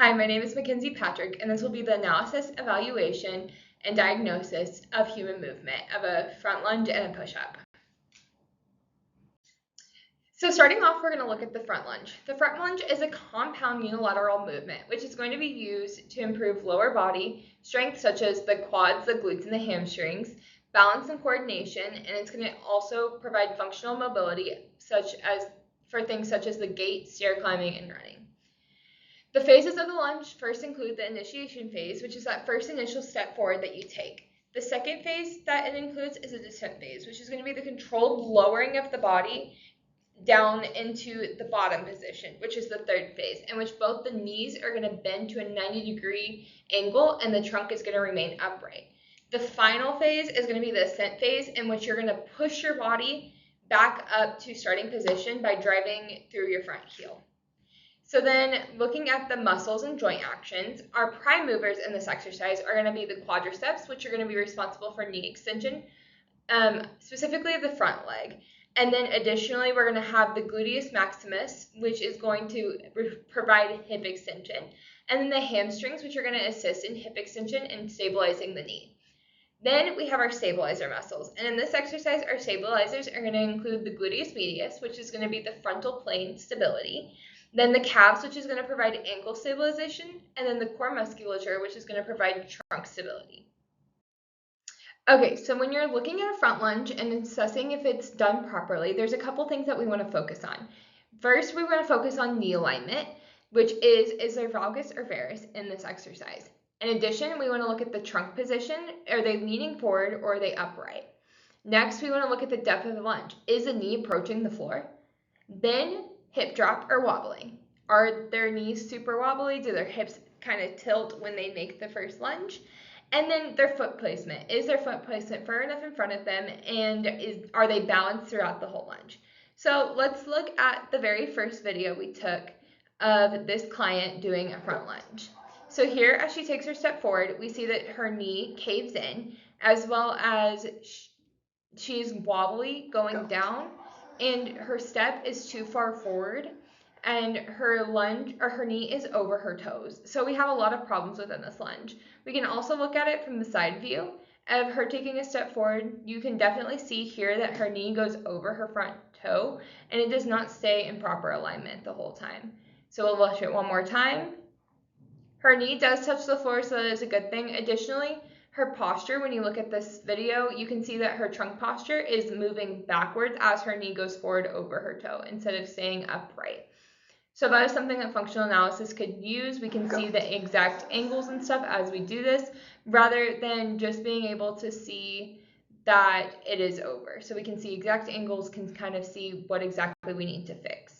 Hi, my name is Mackenzie Patrick, and this will be the analysis, evaluation, and diagnosis of human movement of a front lunge and a push-up. So starting off, we're going to look at the front lunge. The front lunge is a compound unilateral movement, which is going to be used to improve lower body strength, such as the quads, the glutes, and the hamstrings, balance and coordination, and it's going to also provide functional mobility, for things such as the gait, stair climbing, and running. The phases of the lunge first include the initiation phase, which is that first initial step forward that you take. The second phase that it includes is a descent phase, which is going to be the controlled lowering of the body down into the bottom position, which is the third phase, in which both the knees are going to bend to a 90-degree angle and the trunk is going to remain upright. The final phase is going to be the ascent phase, in which you're going to push your body back up to starting position by driving through your front heel. So then looking at the muscles and joint actions, our prime movers in this exercise are going to be the quadriceps, which are going to be responsible for knee extension, specifically of the front leg. And then additionally, we're going to have the gluteus maximus, which is going to provide hip extension. And then the hamstrings, which are going to assist in hip extension and stabilizing the knee. Then we have our stabilizer muscles. And in this exercise, our stabilizers are going to include the gluteus medius, which is going to be the frontal plane stability. Then the calves, which is going to provide ankle stabilization, and then the core musculature, which is going to provide trunk stability. Okay, so when you're looking at a front lunge and assessing if it's done properly, there's a couple things that we want to focus on. First, we want to focus on knee alignment, which is there valgus or varus in this exercise. In addition, we want to look at the trunk position. Are they leaning forward or are they upright? Next, we want to look at the depth of the lunge. Is the knee approaching the floor? Then hip drop or wobbling. Are their knees super wobbly? Do their hips kind of tilt when they make the first lunge? And then their foot placement. Is their foot placement far enough in front of them, and are they balanced throughout the whole lunge? So let's look at the very first video we took of this client doing a front lunge. So here, as she takes her step forward, we see that her knee caves in, as well as she's wobbly going down, and her step is too far forward, and her knee is over her toes. So we have a lot of problems within this lunge. We can also look at it from the side view of her taking a step forward. You can definitely see here that her knee goes over her front toe, and it does not stay in proper alignment the whole time. So we'll watch it one more time. Her knee does touch the floor, so that is a good thing. Additionally, her posture, when you look at this video, you can see that her trunk posture is moving backwards as her knee goes forward over her toe instead of staying upright. So that is something that functional analysis could use. We can see the exact angles and stuff as we do this, rather than just being able to see that it is over. So we can see exact angles, can kind of see what exactly we need to fix.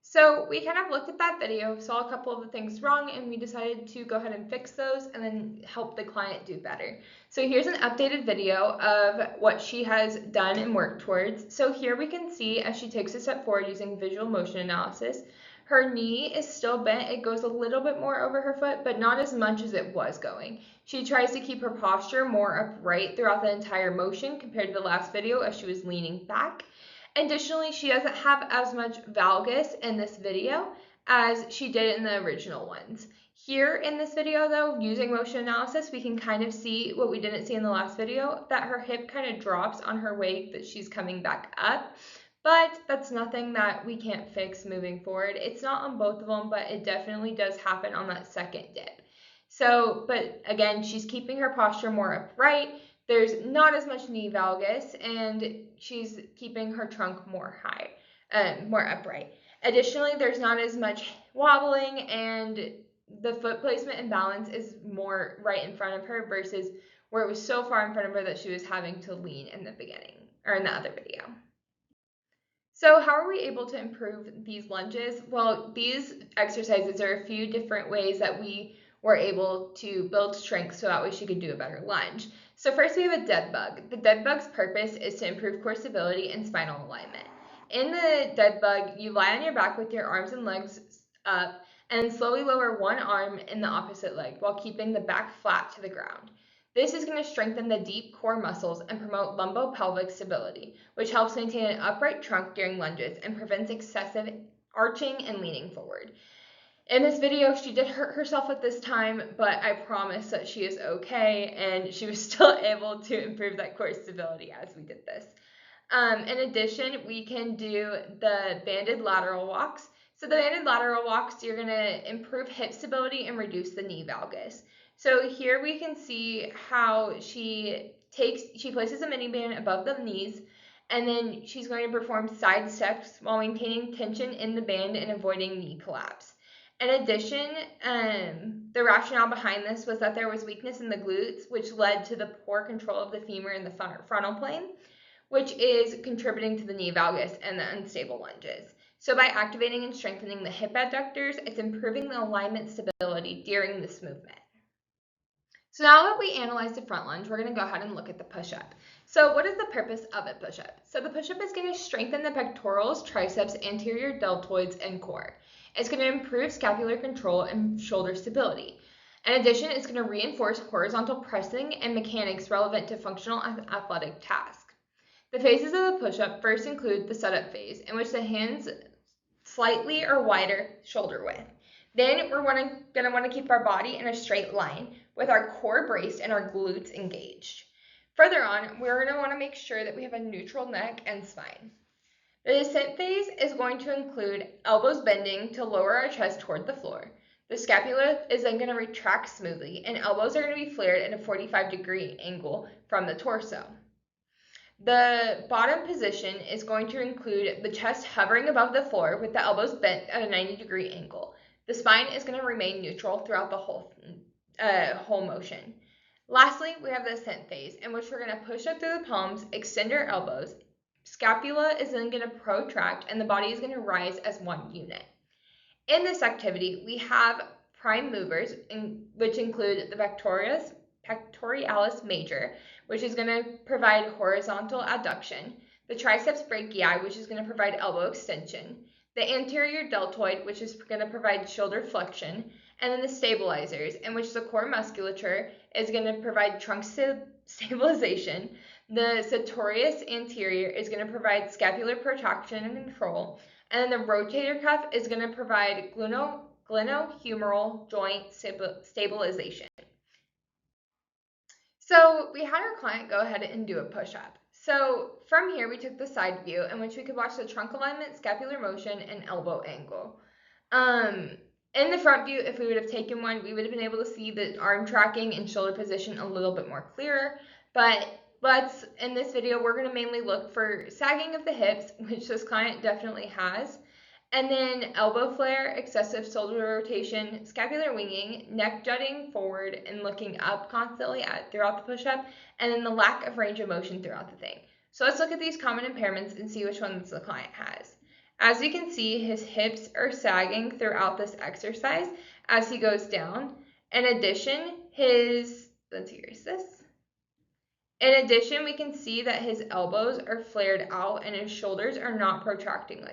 So we kind of looked at that video, saw a couple of the things wrong, and we decided to go ahead and fix those and then help the client do better. So here's an updated video of what she has done and worked towards. So here we can see as she takes a step forward using visual motion analysis, her knee is still bent. It goes a little bit more over her foot, but not as much as it was going. She tries to keep her posture more upright throughout the entire motion compared to the last video as she was leaning back. Additionally, she doesn't have as much valgus in this video as she did in the original ones. Here in this video though, using motion analysis, we can kind of see what we didn't see in the last video, that her hip kind of drops on her way that she's coming back up. But that's nothing that we can't fix moving forward. It's not on both of them, but it definitely does happen on that second dip. So, but again, she's keeping her posture more upright. There's not as much knee valgus, and she's keeping her trunk more upright. Additionally, there's not as much wobbling, and the foot placement and balance is more right in front of her versus where it was so far in front of her that she was having to lean in the beginning or in the other video. So how are we able to improve these lunges? Well, these exercises are a few different ways that we were able to build strength so that way she could do a better lunge. So first we have a dead bug. The dead bug's purpose is to improve core stability and spinal alignment. In the dead bug, you lie on your back with your arms and legs up and slowly lower one arm in the opposite leg while keeping the back flat to the ground. This is going to strengthen the deep core muscles and promote lumbopelvic stability, which helps maintain an upright trunk during lunges and prevents excessive arching and leaning forward. In this video, she did hurt herself at this time, but I promise that she is okay, and she was still able to improve that core stability as we did this. In addition, we can do the banded lateral walks. So the banded lateral walks, you're going to improve hip stability and reduce the knee valgus. So here we can see how she places a mini band above the knees, and then she's going to perform side steps while maintaining tension in the band and avoiding knee collapse. In addition, the rationale behind this was that there was weakness in the glutes, which led to the poor control of the femur in the frontal plane, which is contributing to the knee valgus and the unstable lunges. So by activating and strengthening the hip adductors, it's improving the alignment stability during this movement. So now that we analyzed the front lunge, we're going to go ahead and look at the push-up. So what is the purpose of a push-up? So the push-up is going to strengthen the pectorals, triceps, anterior deltoids, and core. It's going to improve scapular control and shoulder stability. In addition, it's going to reinforce horizontal pressing and mechanics relevant to functional athletic tasks. The phases of the push-up first include the setup phase, in which the hands slightly or wider shoulder width. Then we're going to want to keep our body in a straight line with our core braced and our glutes engaged. Further on, we're going to want to make sure that we have a neutral neck and spine. The descent phase is going to include elbows bending to lower our chest toward the floor. The scapula is then going to retract smoothly, and elbows are going to be flared at a 45-degree angle from the torso. The bottom position is going to include the chest hovering above the floor with the elbows bent at a 90-degree angle. The spine is going to remain neutral throughout the whole motion. Lastly, we have the ascent phase, in which we're going to push up through the palms, extend our elbows. Scapula is then going to protract, and the body is going to rise as one unit. In this activity, we have prime movers, which include the pectoralis major, which is going to provide horizontal adduction, the triceps brachii, which is going to provide elbow extension, the anterior deltoid, which is going to provide shoulder flexion, and then the stabilizers, in which the core musculature is going to provide trunk stabilization. The sartorius anterior is going to provide scapular protraction and control, and then the rotator cuff is going to provide glenohumeral joint stabilization. So we had our client go ahead and do a push-up. So from here, we took the side view in which we could watch the trunk alignment, scapular motion, and elbow angle. In the front view, if we would have taken one, we would have been able to see the arm tracking and shoulder position a little bit more clearer. But in this video, we're going to mainly look for sagging of the hips, which this client definitely has, and then elbow flare, excessive shoulder rotation, scapular winging, neck jutting forward and looking up constantly throughout the push-up, and then the lack of range of motion throughout the thing. So let's look at these common impairments and see which ones the client has. As you can see, his hips are sagging throughout this exercise as he goes down. In addition, let's erase this. In addition, we can see that his elbows are flared out and his shoulders are not protracting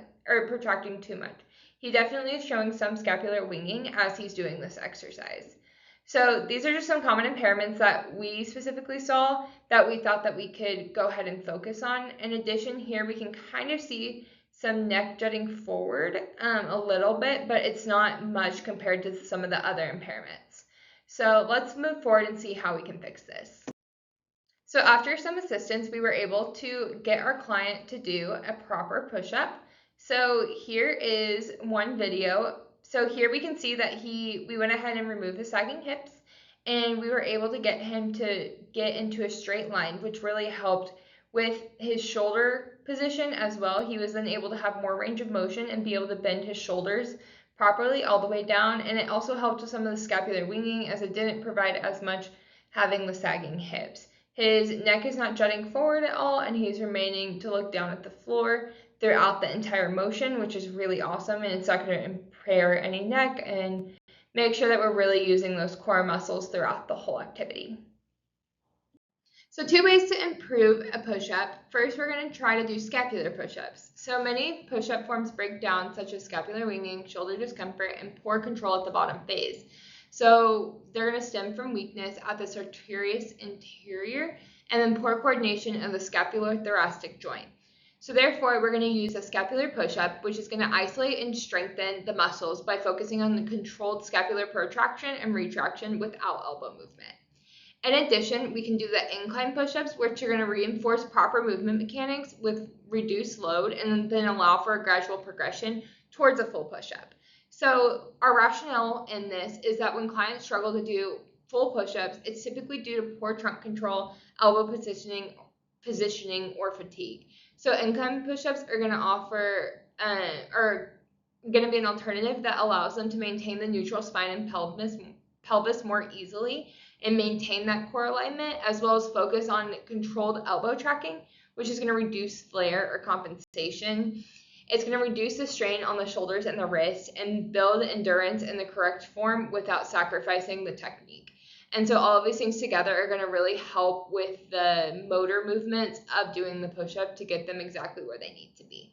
too much. He definitely is showing some scapular winging as he's doing this exercise. So these are just some common impairments that we specifically saw that we thought that we could go ahead and focus on. In addition, here we can kind of see some neck jutting forward a little bit, but it's not much compared to some of the other impairments. So let's move forward and see how we can fix this. So after some assistance, we were able to get our client to do a proper push-up. So here is one video. So here we can see that we went ahead and removed the sagging hips, and we were able to get him to get into a straight line, which really helped with his shoulder position as well. He was then able to have more range of motion and be able to bend his shoulders properly all the way down, and it also helped with some of the scapular winging as it didn't provide as much having the sagging hips. His neck is not jutting forward at all, and he's remaining to look down at the floor throughout the entire motion, which is really awesome, and it's not going to impair any neck and make sure that we're really using those core muscles throughout the whole activity. So 2 ways to improve a push-up. First, we're going to try to do scapular push-ups. So many push-up forms break down, such as scapular winging, shoulder discomfort, and poor control at the bottom phase. So they're going to stem from weakness at the sartorius anterior and then poor coordination of the scapulothoracic joint. So therefore, we're going to use a scapular push-up, which is going to isolate and strengthen the muscles by focusing on the controlled scapular protraction and retraction without elbow movement. In addition, we can do the incline push-ups, which are going to reinforce proper movement mechanics with reduced load and then allow for a gradual progression towards a full push-up. So our rationale in this is that when clients struggle to do full push-ups, it's typically due to poor trunk control, elbow positioning, or fatigue. So incline push-ups are going to are going to be an alternative that allows them to maintain the neutral spine and pelvis more easily and maintain that core alignment, as well as focus on controlled elbow tracking, which is going to reduce flare or compensation. It's going to reduce the strain on the shoulders and the wrist and build endurance in the correct form without sacrificing the technique. And so all of these things together are going to really help with the motor movements of doing the push-up to get them exactly where they need to be.